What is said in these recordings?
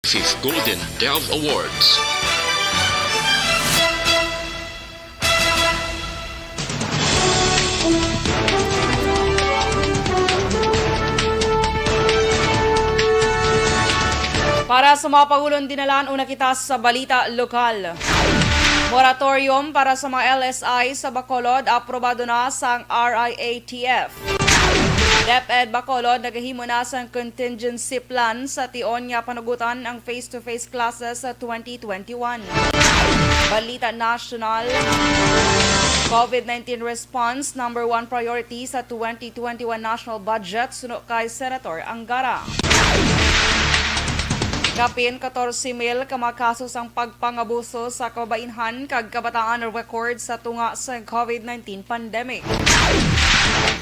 5th Golden Dove Awards. Para sa mga pagulong dinalaan, una kita sa balita lokal. Moratorium para sa mga LSI sa Bacolod, aprobado na sa RIATF. DepEd Bacolod, naghihimo na sa contingency plan sa tion nga panugutan ang face-to-face classes sa 2021. Balita National, COVID-19 response, number 1 priority sa 2021 national budget, suno kay Senator Angara. Kapin 14,000 ka mga kasos ang pagpangabuso sa kababainhan kag kabataan record sa tunga sa COVID-19 pandemic.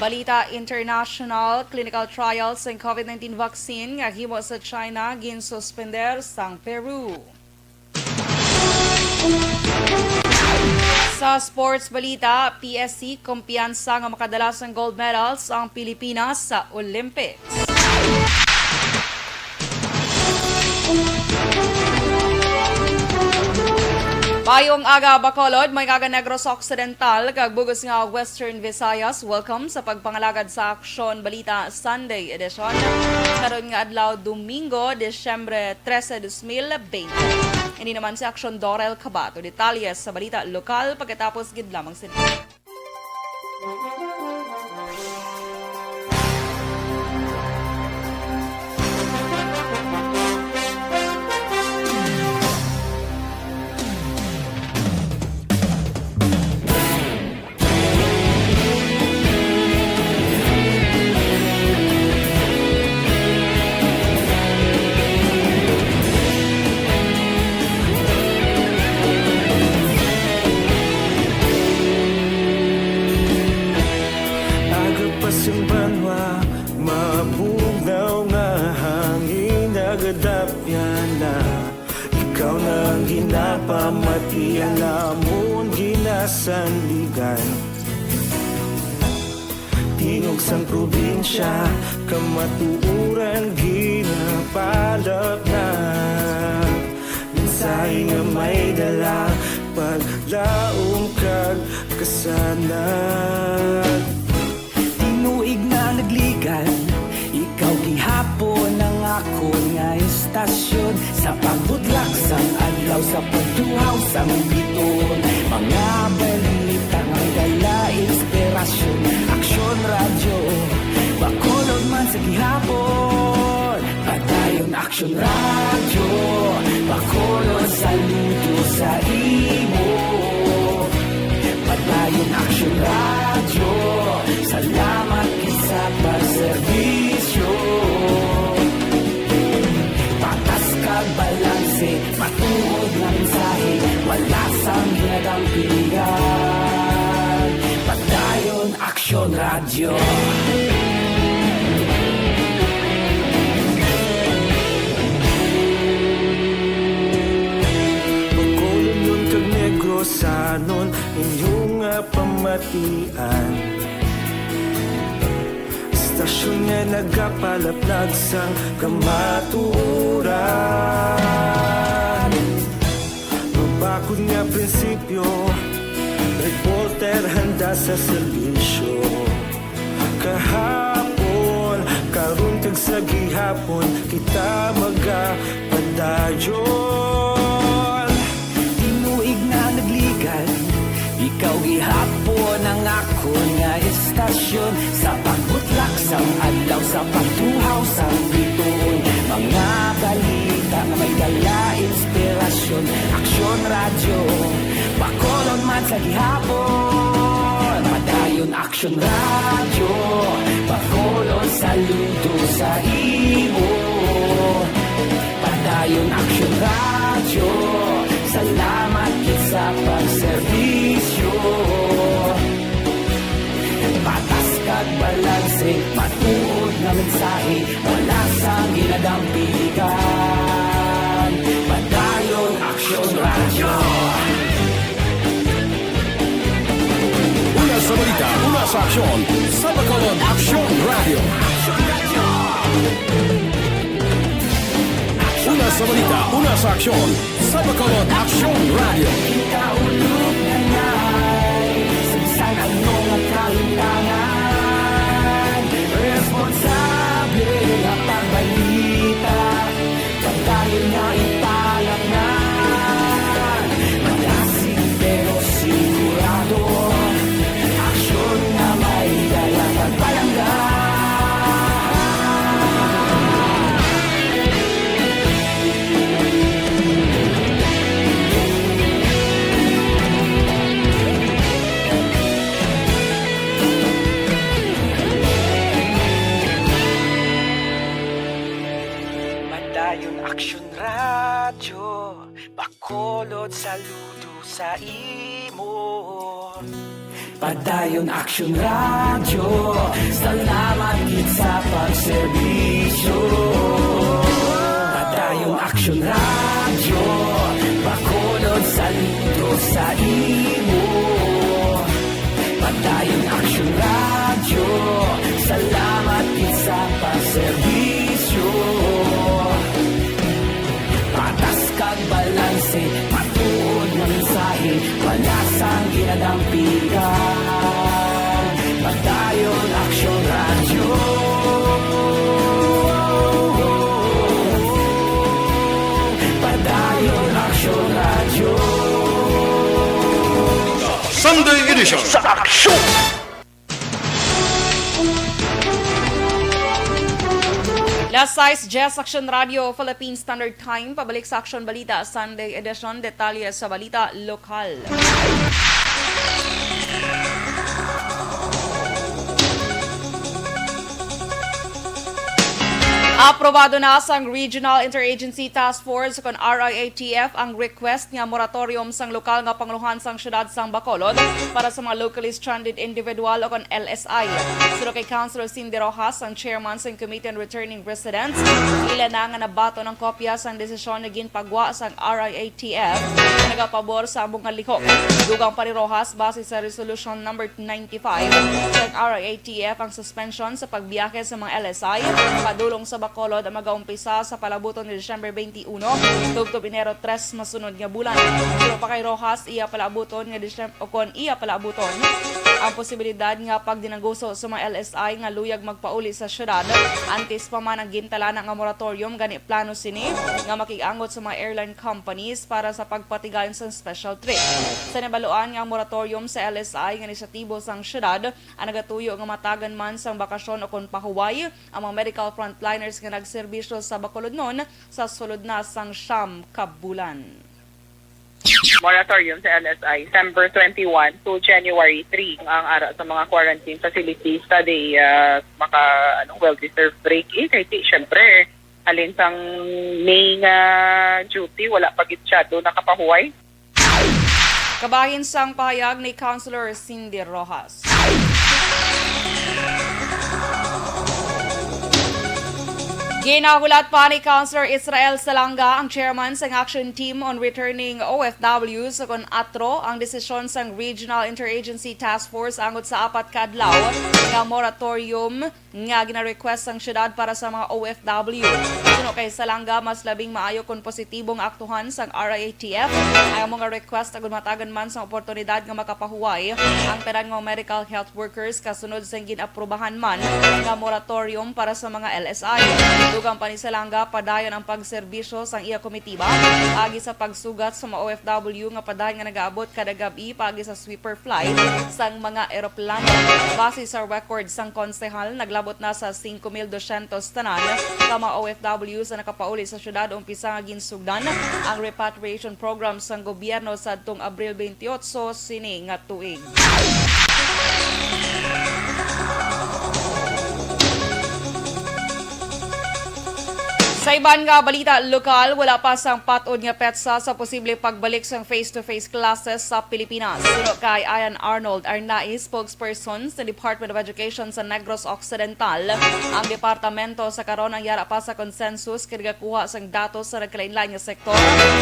Balita International, clinical trials sa COVID-19 vaccine nga himo sa China ginsuspender sa Peru. Sa sports balita, PSC kumpiyansa nga makadala sa gold medals ang Pilipinas sa Olympics. Payong aga Bacolod, may kaga Negros Occidental, kag bugos nga Western Visayas. Welcome sa pagpangalagad sa Aksyon Balita Sunday Edition. Karon nga adlaw Domingo, Desyembre 13, 2020. Ini naman si Aksyon Dorel Cabatu. Detalyes sa balita lokal pagkatapos gid lamang sila. Pamatian namon ginasandigan tingog sang probinsya kamatuuran ginapalap na mensahe nga may dala paglaom kag kasanag tinuig na nagligan ikaw gihapon ang ako nga istasyon sa pagbudlak sang adlaw sa pagduhaw sang biton mga balita nga dala inspirasyon Aksyon radyo Bacolod man sa gihapon padayon Aksyon radyo Bacolod saludo sa imo padayon Aksyon radyo salamat sa pagserbisyo patas kag balanse matuod na mensahe wala sang hinagang pilihan padayon Aksyon radyo Bacolod nun kag Negros sanon inyong pamatian Istasyon nga nagapalaplag sang kamaturan Mabakod nga prinsipyo Reporter handa sa serbisyo Kahapon, karun kag sa gihapon Kita magapadayon Tinuig na nagligan Ikaw gihapon ang ako nga istasyon Sa pagbutlak sang adlaw Sa pagtuhaw sang biton Mga balita na may dala inspirasyon Aksyon radyo Bacolod man sa gihapon Padayon Aksyon radyo Bacolod saludo sa imo Padayon Aksyon radyo Salamat sa pagserbisyo patas kag balanse matuod na mensahe wala sang ginagang pilihan padayon Aksyon radyo Una sa balita, una sa aksyon sa Bacolod Aksyon Radio. Una sa balita, una sa aksyon, sa Bacolod Aksyon Radio. Ikaulog na na'y Saan anong ang kahintangan Responsable na pagbalita Pagdahil na ipalaknan Malasing pero sigurado Aksyon na may dalang pagpalanggan Padayon Aksyon Radyo Bacolod saludo sa imo Padayon Aksyon Radyo Salamat gid sa pagserbisyo Padayon Aksyon Radyo Bacolod saludo sa imo Padayon Aksyon Radyo Salamat gid sa pagserbisyo Patas kag balanse, matuod ng mensahe, wala sang ginadampigan. Padayon Aksyon Radyo. Padayon Aksyon Radyo. Sunday edition sa aksyon. Last size, Jazz Action Radio, Philippine Standard Time. Pabalik sa Aksyon Balita, Sunday edition. Detalye sa balita lokal. Aprobado na sang Regional Interagency Task Force kon RIATF ang request nga moratorium sang lokal nga panguluhan sang syudad sang Bacolod para sa mga locally stranded individual o kon LSI. Sino kay Councilor Cindy Rojas, ang chairman sang Committee on Returning Residents, ila na nga nabato ng kopya sang desisyon na ginpagwa sang RIATF na nagapabor sa among nga lihok. Dugang pa ni Rojas base sa Resolution number 95 sang RIATF ang suspension sa pagbiyahe sa mga LSI padulong sa Bacolod ang mag-aumpisa sa palabuton ni December 21 tugtog Enero 3 masunod nga bulan. Pero pa kay Rojas iya palaabuton nga December o kon iya palaabuton ang posibilidad nga pagdinaguso sa mga LSI nga luyag magpauli sa syudad antes pa man ang gintalana nga moratorium gani plano sini nga makiangot sa mga airline companies para sa pagpatigayon sa special trip. Sa nabaluan nga moratorium sa LSI nga inisyatibo sang syudad ang nagatuyo nga matagan man sang bakasyon o kon pahuway ang mga medical frontliners nga nagserbisyo sa Bacolod noon sa sulod na sang siyam kabulan. Moratorium sa LSI, December 21 to January 3 ang ara sa mga quarantine facilities study well-deserved break. Kaya syempre, alin sang May nga duty, wala pag-itsyado nakapahuway. Kabahin sang pahayag ni Councilor Cindy Rojas. Ginahulat pa ni Councilor Israel Salanga, ang chairman sang Action Team on Returning OFWs kon ATRO, ang desisyon sang Regional Interagency Task Force angot sa apat ka adlaw nga moratorium nga gina-request sang syudad para sa mga OFW. Suno kay Salanga, mas labing maayo kung positibong aktuhan sang RIATF ang mga request agud matagan man sa oportunidad nga makapahuway ang tanan nga medical health workers kasunod sa ginaprubahan man nga moratorium para sa mga LSI. Dugang pa ni Salanga, padayon ang pagserbisyo sang iya komitiba agi sa pagsugat sa mga OFW nga padayon nga nagaabot kada gabi pagi sa sweeper flight sang mga eroplano. Base sa record sang konsehal, naglabot na sa 5,200 tanan ka mga OFW sa nakapauli sa syudad umpisa nga ginsugdan ang repatriation program sang gobyerno sa adtong Abril 28 sini nga tuig. Sa iban nga balita lokal, wala pa sang patod nga petsa sa posible pagbalik sang face-to-face classes sa Pilipinas. Suno kay Ian Arnold Arnaiz, spokesperson sa Department of Education sa Negros Occidental, ang departamento sa karon ang yara pa sa consensus kagakuha sang datos sa nagkalain-lain nga sektor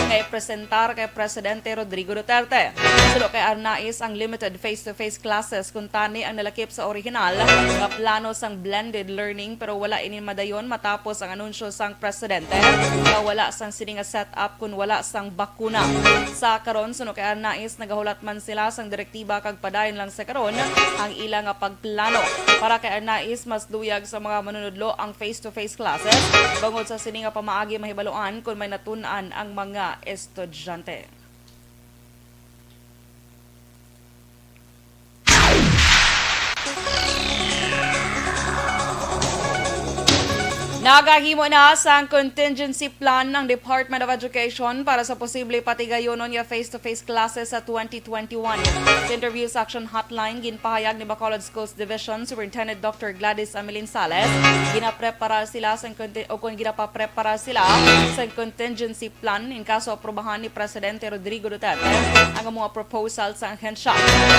kay presentar kay Presidente Rodrigo Duterte. Suno kay Arnaiz, ang limited face-to-face classes kung tani ang nalakip sa original nga plano sang blended learning pero wala ini madayon matapos ang anunsyo sang Presidente presidente na wala sang sini nga setup kung wala sang bakuna. Sa karon suno kay nais nagahulat man sila sang direktiba kag padayon lang sa karon ang ilang nga pagplano para kay nais mas duyag sa mga manunudlo ang face-to-face classes bangod sa sini nga pamaagi mahibaluan kung may natun-an ang mga estudyante. Nagahimo na sa contingency plan ng Department of Education para sa posible patigayonon nga face-to-face classes sa 2021. Sa interview sa Aksyon Hotline, ginpahayag ni Bacolod Schools Division Superintendent Dr. Gladys Amelin Sales, ginaprepara sila sa contingency plan in kaso aprobahan ni Presidente Rodrigo Duterte ang mga proposal sa ahensya.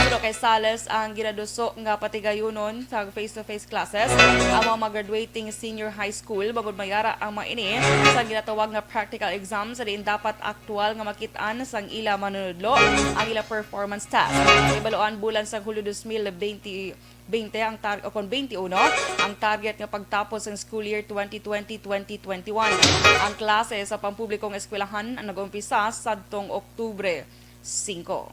Pero kay Sales ang ginaduso nga patigayonon sa face-to-face classes ang mga graduating senior high school bagod mayara ang mga ini sa ginatawag nga practical exam sa diin dapat aktual nga makitaan sang ila manunudlo ang ila performance task. Ibaluan bulan sa Hulyo 2020 ang 21 ang target nga pagtapos ng school year 2020-2021. Ang klase sa pampublikong eskwelahan ang nag-umpisa sadtong Oktubre 5.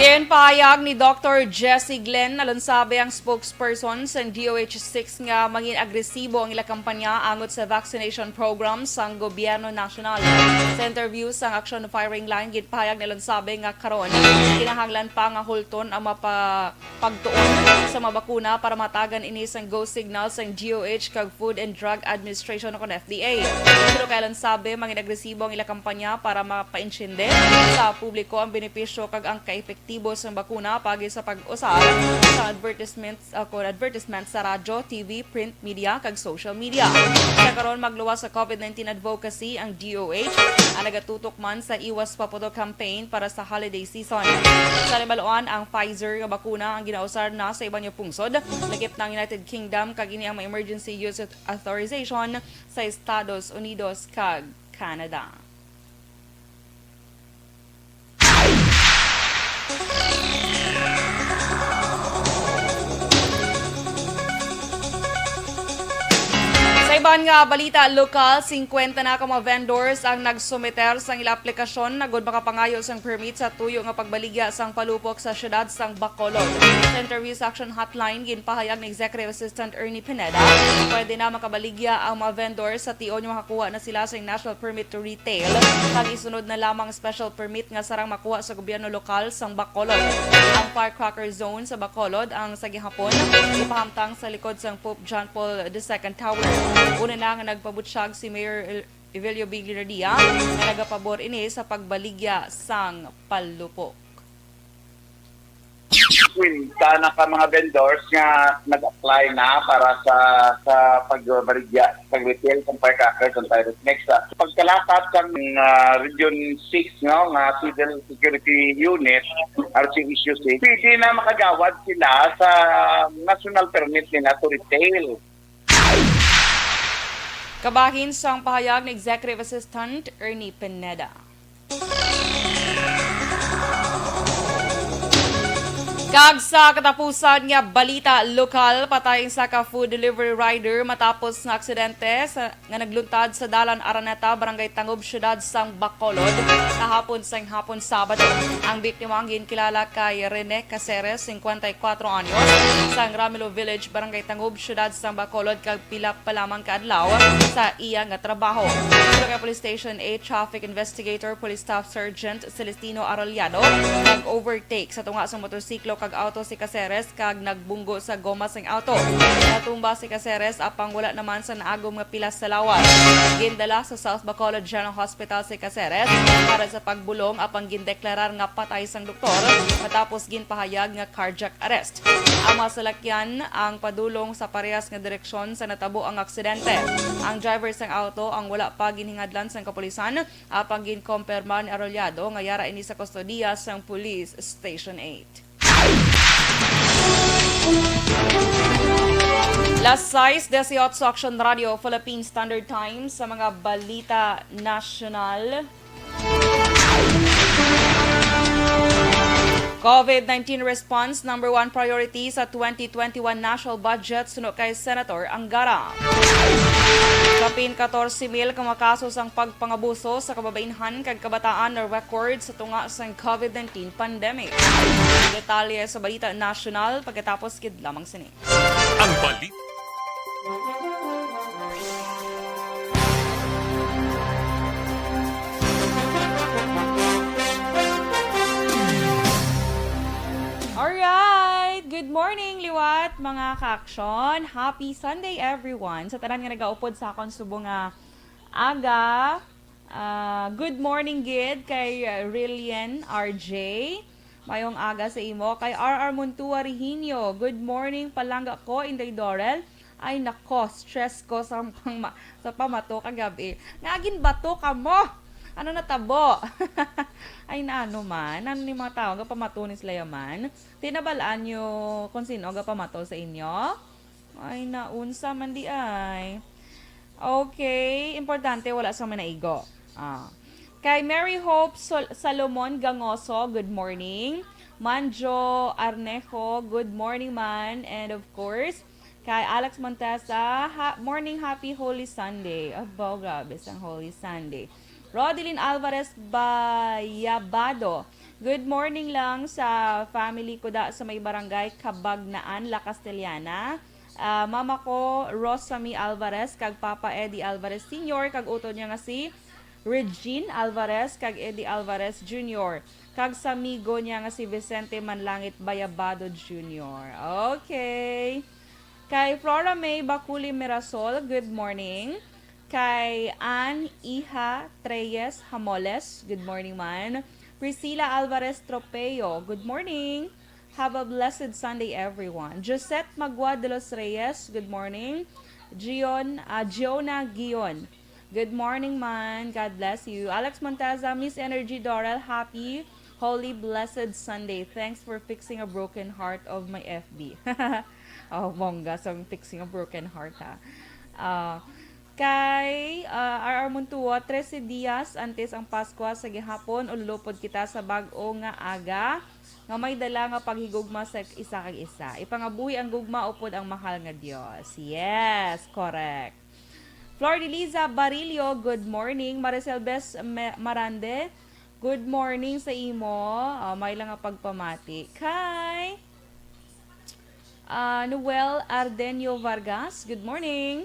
Ginpahayag ni Dr. Jessie Glenn na lansabi ang spokesperson sa DOH-6 nga mangin agresibo ang ila kampanya angot sa vaccination program sa gobyerno nasyonal. Sa interview sa Aksyon Firing Line, ginpahayag na lansabi nga karon kinahanglan pa nga hulton ang mapagtuon sa mabakuna para matagan ini sang go signal sa DOH kag Food and Drug Administration o FDA. Pero kay lansabi mangin agresibo ang ila kampanya para mapainsinde sa publiko ang benepisyo kag ang kaepektibo sa bakuna pagi sa pag-usal sa advertisement sa radyo, TV, print media kag social media. Sa karon magluwas sa COVID-19 advocacy ang DOH ang nagatutok man sa iwas paputo campaign para sa holiday season. Sa libaluan ang Pfizer nga bakuna ang ginausar na sa iban nga pungsod, lakip ng United Kingdom kag ini ang emergency use authorization sa Estados Unidos kag Canada. Sa iban nga balita lokal, 50 na ka mga vendors ang nagsumiter sang ila aplikasyon na gud makapangayo sang permit sa tuyo nga pagbaligya sang palupok sa syudad sang Bacolod. Sa interview sa Action Hotline, ginpahayag ni Executive Assistant Ernie Pineda, pwede na makabaligya ang mga vendors sa tion nga makakuha na sila sa National Permit to Retail kag isunod na lamang special permit nga sarang makuha sa gobyerno lokal sang Bacolod. Ang firecracker zone sa Bacolod ang sa gihapon ipahamtang sa likod sang Pope John Paul II Tower. Una na nga nagpabutsyag si Mayor Evelio Bigliradia na nagapabor ini sa pagbaligya sang palupok. Kwinta na ka mga vendors nga nag-apply na para sa pagbaligya sa retail sa firecrackers and pyrotechnics. Pagkalapat kang Region 6 no, nga Civil Security Unit, RCSU 6, pwede na makagawad sila sa national permit nila to retail. Kabahin sang pahayag ni Executive Assistant Ernie Pineda. Kag sa katapusan nga balita lokal, patay sa ka-food delivery rider matapos ng aksidente nga nagluntad sa Dalan Araneta, Barangay Tangob, Syudad sang Bacolod, kahapon sang hapon Sabado. Ang biktima ang ginkilala kay Rene Caceres, 54 anyos, sang Ramilo Village, Barangay Tangob, Syudad sang Bacolod, kag pila pa lamang kaadlaw sa iya nga trabaho. Sa Police Station 8 Traffic Investigator Police Staff Sergeant Celestino Arrollado nag-overtake sa tunga sa motorsiklo kag auto si Caceres kag nagbunggo sa goma sang auto. Natumba si Caceres apang wala naman sa naagom nga pilas sa lawas. Gindala sa South Bacolod General Hospital si Caceres para sa pagbulong apang gindeklarar nga patay sang doktor matapos ginpahayag nga cardiac arrest. Ang masalakyan ang padulong sa parehas nga direksyon sa natabo ang aksidente. Ang driver sang auto ang wala pa ginhingadlan sang kapulisan apang ginkompirma ni Arrollado nga yara ini sa kustodiya sang Police Station 8. Las 6:18 Aksyon Radio Philippine Standard Time sa mga balita nasyonal. COVID-19 response, number 1 priority sa 2021 national budget, suno kay Senator Angara. Kapin 14,000 ka mga kasos ang pagpangabuso sa kababainhan kag kabataan na record sa tunga sa COVID-19 pandemic. Detalye sa Balita National pagkatapos kid lamang sini. Ang balita. Alright! Good morning, liwat, mga ka-aksyon. Happy Sunday, everyone. Sa tanan nga nagaupod sa akong subong nga aga. Good morning, gid, kay Rillian RJ. Mayong aga sa imo. Kay RR Muntua Rihinyo. Good morning, palangga ko, Inday Dorel. Ay, nako, stress ko sa pamato kagabi. Ngagin bato ka mo! Ano natabo? Ay naano man, ano ni mga tao, pamato ni sila yaman. Tinabalaan nyo kung sino pamato sa inyo? Ay naunsa man di ay. Okay, importante wala sa manaigo. Kay Mary Hope Salomon Gangoso, good morning. Manjo Arnejo, good morning man. And of course, kay Alex Montesa, morning, happy Holy Sunday. Abo, grabe sang Holy Sunday. Rodelyn Alvarez Bayabado. Good morning lang sa family ko da sa may barangay Kabagnaan, La Castellana. Mama ko, Rosamy Alvarez, kag Papa Eddie Alvarez Sr., kag uto niya nga si Regine Alvarez, kag Eddie Alvarez Jr., kag sa amigo niya nga si Vicente Manlangit Bayabado Jr. Okay. Kay Flora May Bakuli Mirasol, good morning. Kay Ann Iha Treyes Hamoles, good morning man. Priscilla Alvarez Tropeo, good morning. Have a blessed Sunday, everyone. Josette Magua de los Reyes, good morning. Giona Gion, good morning man. God bless you. Alex Monteza, Miss Energy Dorel, happy, holy, blessed Sunday. Thanks for fixing a broken heart of my FB. Oh, bongga, so fixing a broken heart ha. Kay RR Muntua, 13 dias antes ang Pasko sa gihapon, ulupod kita sa bag-o nga aga, nga may dala nga paghigugma sa isa kag isa. Ipangabuhi ang gugma upod ang mahal nga Dios. Yes, correct. Flor de Liza Barillo, good morning. Maricel Bes Marande, good morning sa imo. May lang nga pagpamati. Kay Noel Ardenio Vargas, good morning.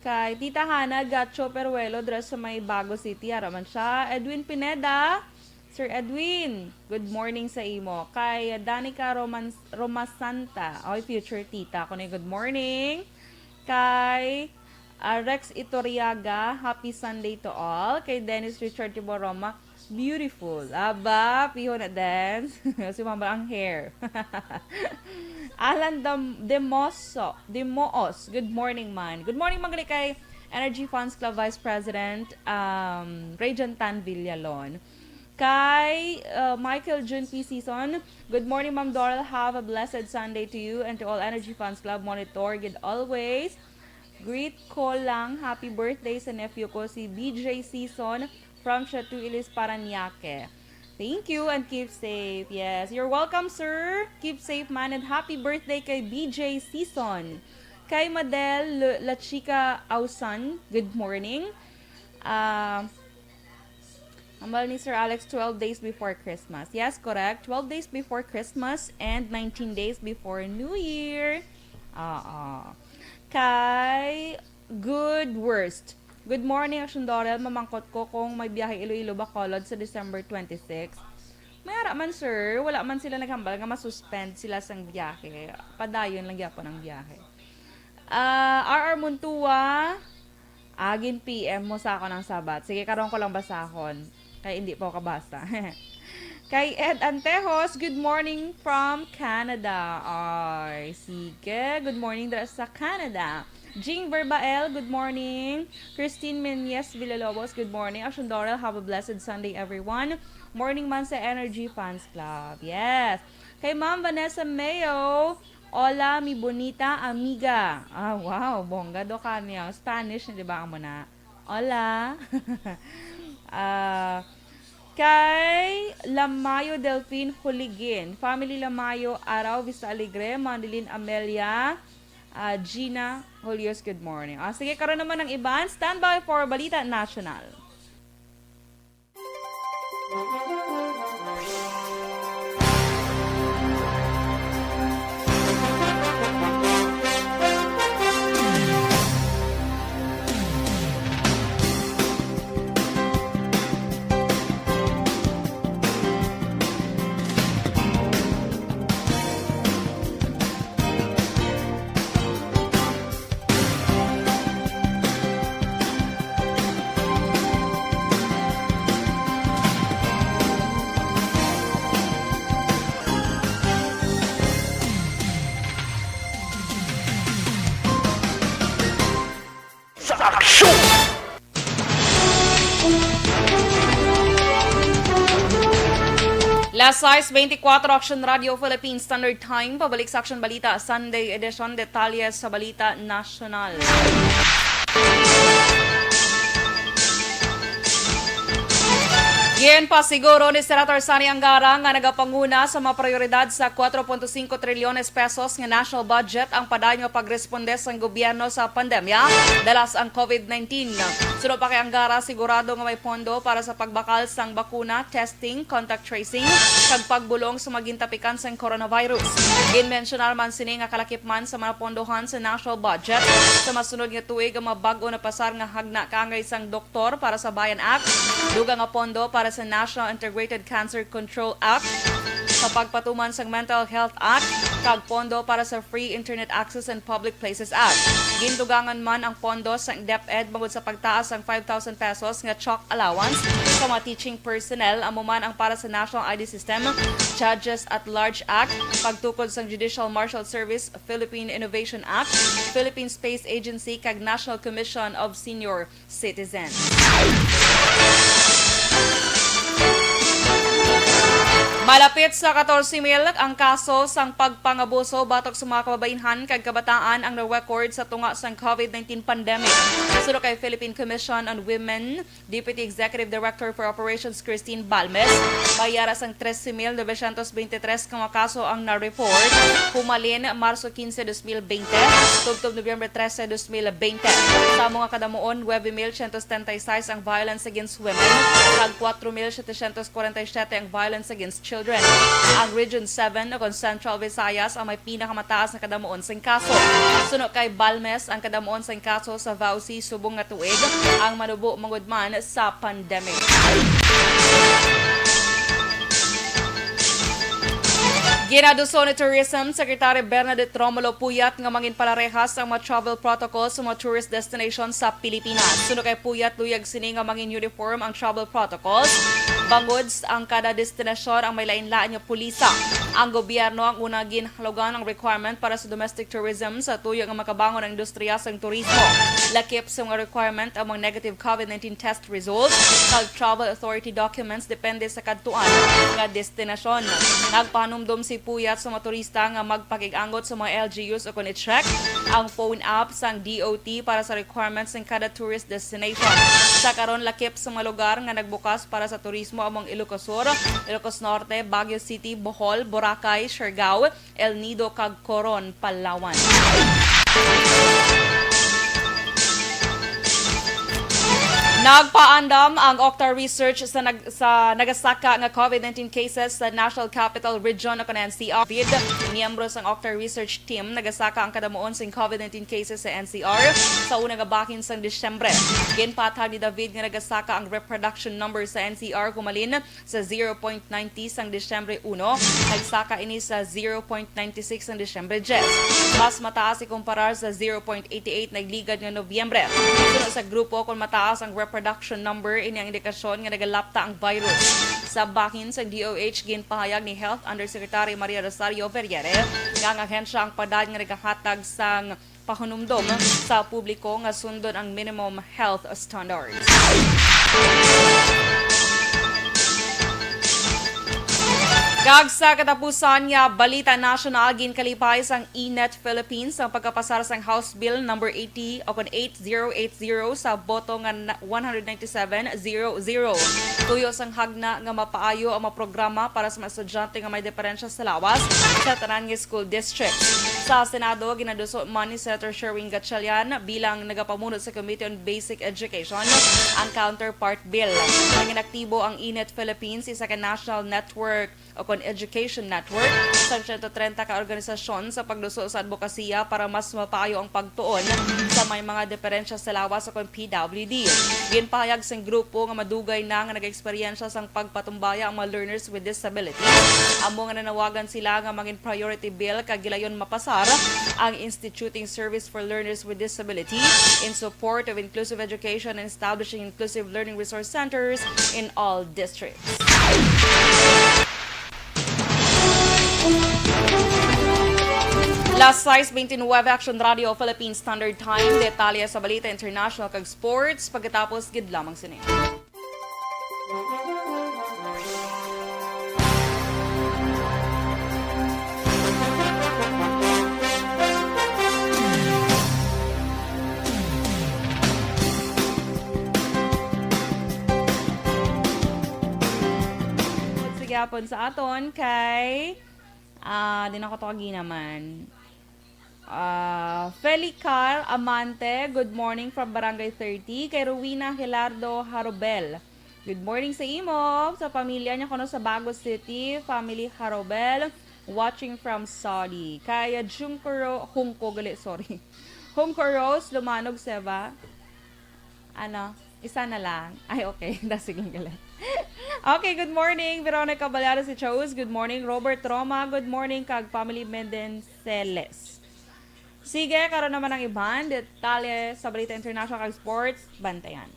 Kay Tita Hana Gacho Peruelo, dress sa may Bago City, araman siya. Edwin Pineda, Sir Edwin, good morning sa imo. Kay Danica Romasanta, future tita ko na good morning. Kay Rex Itoriaga, happy Sunday to all. Kay Dennis Richard Tiboroma, beautiful. Aba, piho na dance. Si mama ang hair. Alan Demoos, good morning man. Good morning mga kay Energy Funds Club Vice President Rajan Tan Villalon. Kay Michael June P. Season, good morning Ma'am Dorel. Have a blessed Sunday to you and to all Energy Funds Club monitor. Good always. Greet ko lang happy birthday sa nephew ko si BJ Season from Chatu Ilis, Paranaque. Thank you and keep safe. Yes, you're welcome, sir. Keep safe, man. And happy birthday kay BJ Season. Kay Madel La Chica Ausan, good morning. Amal ni Sir Alex, 12 days before Christmas. Yes, correct. 12 days before Christmas and 19 days before New Year. Kay Good Worst. Good morning, Aksyon Dorel. Mamangkot ko kung may biyahe Iloilo Bacolod sa December 26. Mayara man, sir. Wala man sila naghambal nga masuspend sila sang biyahe. Padayon lang yapon ang biyahe. RR Muntua, agin PM mo sa ako ng Sabat. Sige, karon ko lang basahon. Kaya hindi po kabasa. Kay Ed Antejos, good morning from Canada. Ay, sige. Good morning sa Canada. Jing Verbael, good morning. Christine Menyes Villalobos, good morning. Aksyon Dorel, have a blessed Sunday, everyone. Morning man sa Energy Fans Club. Yes. Kay Ma'am Vanessa Mayo, hola, mi bonita amiga. Wow, bongga do kanya. Spanish, di ba mo na? Hola. Kay Lamayo Delphine Huligin, Family Lamayo, Araw, Vista Alegre, Manilin Amelia, Gina Julius, good morning. Sige, karon naman ng iban. Standby for Balita National. Last size 24 Aksyon Radio Philippines Standard Time. Pabalik sa Aksyon Balita Sunday edition. Detalye sa Balita National. Yan pa siguro ni Senator Sani Angara nga nagapanguna sa mga prioridad sa 4.5 trilyones pesos nga national budget ang padayon nga pagresponde sa gobyerno sa pandemya dalas ang COVID-19. Sunod pa kay Angara, sigurado nga may pondo para sa pagbakal sang bakuna, testing, contact tracing, kag pagbulong sa magintapikan sang coronavirus. Ginmensyonal man sini nga kalakip man sa mga pondohan sa national budget sa masunod nga tuig ang mabago na pasar nga hagna kaangay sang doktor para sa Bayan Act, dugang nga pondo para sa National Integrated Cancer Control Act, sa pagpatuman sa Mental Health Act, kag pondo para sa Free Internet Access and Public Places Act. Gindugangan man ang pondo sa DepEd bangod sa pagtaas ng 5,000 pesos nga chalk allowance sa mga teaching personnel, amo man ang para sa National ID System, Judges at Large Act, pagtukod sa Judicial Marshal Service, Philippine Innovation Act, Philippine Space Agency, kag National Commission of Senior Citizens. Malapit sa 14,000 ang kaso sang pagpangabuso batok sa mga kababainhan kag kabataan ang na-record sa tunga sang COVID-19 pandemic. Sunod kay Philippine Commission on Women, Deputy Executive Director for Operations Christine Balmes, bayara sang 13,923 ka mga kaso ang na-report, humalin Marso 15, 2020, tugtog Nobyembre 13, 2020. Sa mga kadamuon, 9,176 ang violence against women, kag 4,747 ang violence against children. Ang Region 7 o Central Visayas ang may pinakamataas na kadamuon sa kaso. Sunod kay Balmes, ang kadamuon sa kaso sa Vauci subong nga tuig ang manubo mangudman sa pandemic. Ginaduso ni Tourism Secretary Bernadette Romulo Puyat nga mangin palarehas ang mga travel protocols sa mga tourist destinations sa Pilipinas. Sunod kay Puyat, luyag sini nga mangin uniform ang travel protocols. Bangod ang kada destinasyon ang may lain-lain nga pulisa. Ang gobyerno ang unang ginhalogan ang requirement para sa domestic tourism sa tuyong ang makabangon ng industriya sa turismo. Lakip sa mga requirement ang mga negative COVID-19 test results kag travel authority documents depende sa kadtuan nga destinasyon. Nagpanumdum si Puyat sa mga turista nga magpakig-angot sa mga LGUs o kung i-check ang phone app sang DOT para sa requirements ng kada tourist destination. Sa karon, lakip sa mga lugar nga nagbukas para sa turismo among Ilocos Sur, Ilocos Norte, Baguio City, Bohol, Boracay, Siargao, El Nido, kag Coron, Palawan. Nagpaandam ang Octa Research sa nagasaka nga COVID-19 cases sa National Capital Region o NCR. Miyembro sa Octa Research Team nagasaka ang kadamuon sa COVID-19 cases sa NCR sa unang bahin sa Disyembre. Ginpatag ni David nga nagasaka ang reproduction number sa NCR kumalin sa 0.90 sa Disyembre 1, nagsaka ini sa 0.96 sa Disyembre 10. Mas mataas ikumparar sa 0.88 nagligad nga Nobyembre. Sunod sa grupo kung mataas ang reproduction number, ini ang indikasyon nga nagalapta ang virus. Sa bahin sa DOH, ginpahayag ni Health Undersecretary Maria Rosario Vergere nga ang ahensya ang padad nga nagahatag sang pahunumdom sa publiko nga sundon ang minimum health standards. Kag sa katapusan nga Balita National ginkalipay sang ENET Philippines ang pagkapasar sang House Bill number 80 o 8080 sa boto nga 197-00. Tuyo sang hagna nga mapaayo ang mga programa para sa mga estudyante nga may diferensya sa lawas sa tanan nga school district. Sa Senado, ginaduso man ni Senator Sherwin Gatchalian bilang nagapamunot sa Committee on Basic Education ang counterpart bill. Naging aktibo ang ENET Philippines, isa ka national network o education network sa 130 ka organisasyon sa pagduso sa advokasya para mas mapaayo ang pagtuon sa may mga diferensya sa lawas o PWD. Ginpahayag sang grupo nga madugay na nga nag-eksperyensya sang pagpatumbaya ang mga learners with disabilities. Amo nga nanawagan sila nga maging priority bill kag gilayon mapasar ang Instituting Service for Learners with Disability in support of inclusive education and establishing inclusive learning resource centers in all districts. Last 6:29 Aksyon Radio Philippine Standard Time, detalye sa Balita International kag Sports, pagkatapos gid lamang sini. Sige apon sa aton kay di na ko tawagi naman. Felicar Amante, good morning from Barangay 30. Kay Rowena Hilardo Harobel, good morning sa imo. Sa pamilya niya kuno sa Bago City, family Harobel, watching from Saudi. Kay Hungko Rose, Lumanog Seva. Isa na lang. Ay, okay. Sige galit. Okay, good morning. Veronica Balada si Chose, good morning. Robert Roma, good morning. Kag family Mendenceles. Sige, karon naman ang iban. Detalye sa Balita International kag Sports. Bantayan.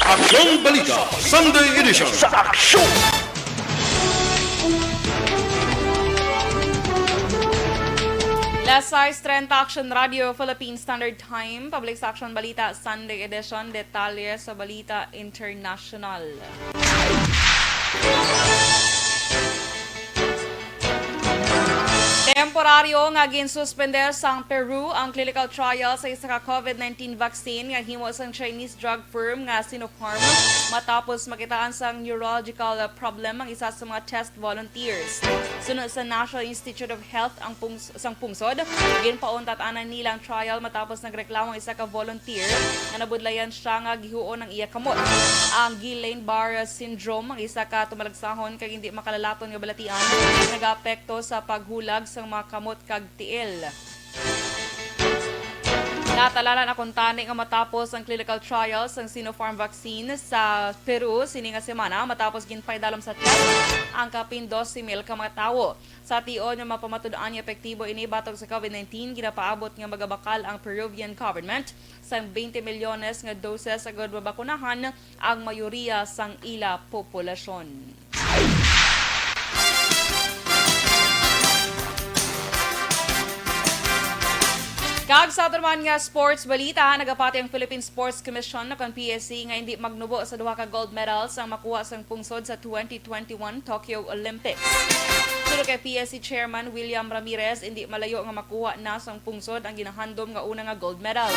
Aksyon Balita Sunday Edition. Sa Aksyon! Last 6:30 Action Radio Philippine Standard Time, Public Action Balita Sunday Edition, detalye sa Balita International. Temporaryo nga ginsuspender sang Peru ang clinical trial sa isa ka COVID-19 vaccine nga himo sang Chinese drug firm nga Sinopharm matapos makitaan sang neurological problem ang isa sa mga test volunteers. Sunod sa National Institute of Health ang sang pungsod, ginpauntat-anan nilang trial matapos nagreklamo ang isa ka volunteer na nabudlayan siya nga gihuon ng iya kamot. Ang Guillain-Barré syndrome ang isa ka tumalagsahon kag hindi makalalaton nga balatian nagaapekto sa paghulag sa mga kamot kag tiil. Natalalan akong tani nga matapos ang clinical trials ng Sinopharm vaccine sa Peru sini nga semana matapos ginpaydalom sa test ang kapin 12,000 ka mga tawo. Sa tion nga mapamatud-an nga epektibo ini batok sa COVID-19, ginapaabot nga magabakal ang Peruvian government sa 20 milyones nga doses agad mabakunahan ang mayoriya sang ila populasyon. Kag sa aturman nga sports balita, nagapati ang Philippine Sports Commission na kan PSC nga hindi magnubo sa duha ka gold medals ang makuha sang pungsod sa 2021 Tokyo Olympics. Pero kay PSC Chairman William Ramirez, hindi malayo nga makuha na sang pungsod ang ginahandom nga una nga gold medal.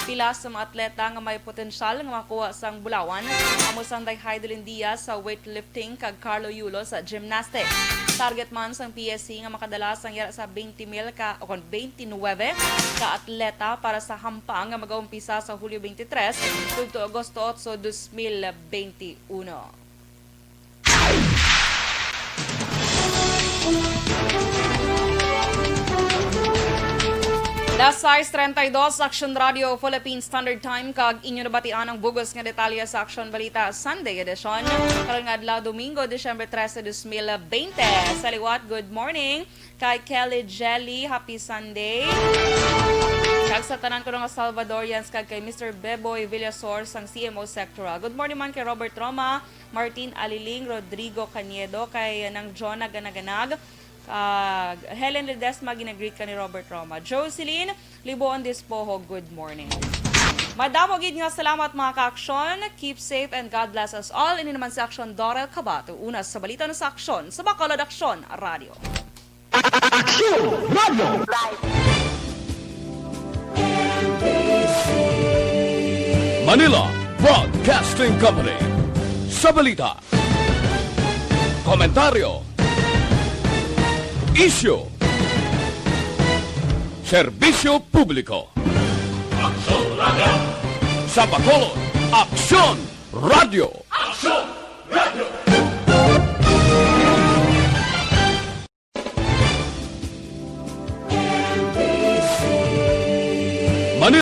Pila sa mga atleta nga may potensyal nga makuha sang bulawan, amo sang Heidelin Diaz sa weightlifting kag Carlo Yulo sa gymnastics. Target man sang PSC nga makadala sang yara sa 20,000 ka o 29 ka atleta para sa hampang nga mag-uumpisa sa Hulyo 23 tugto Agosto 8, 2021. Last 6:32 Action Radio Philippine Standard Time kag inyo nabatian ang bugos nga detalye sa Action Balita Sunday Edition karong adlaw Domingo, December 13, 2020. Sa liwat, good morning kay Kelly Jelly, happy Sunday. Kag sa tanan ko nga Salvadorians kag kay Mr. Beboy Villasor sang CMO Sectoral. Good morning man kay Robert Roma, Martin Aliling, Rodrigo Caniedo, kay nang John Ganaganag, Helen Ledesma, ginagreet ka ni Robert Roma. Jocelyn Liboon Dispoho, good morning. Madamo gid nga salamat mga ka-aksyon. Keep safe and God bless us all. Ini naman sa Aksyon Dorel Cabatu. Una sa balita na sa Aksyon, sa Bacolod Aksyon Radio. Aksyon Radio! Manila Broadcasting Company. Sa balita, komentaryo, isyu, serbisyo publiko. Aksyon Radio! Sa Bacolod, Aksyon Radio! Aksyon Radio!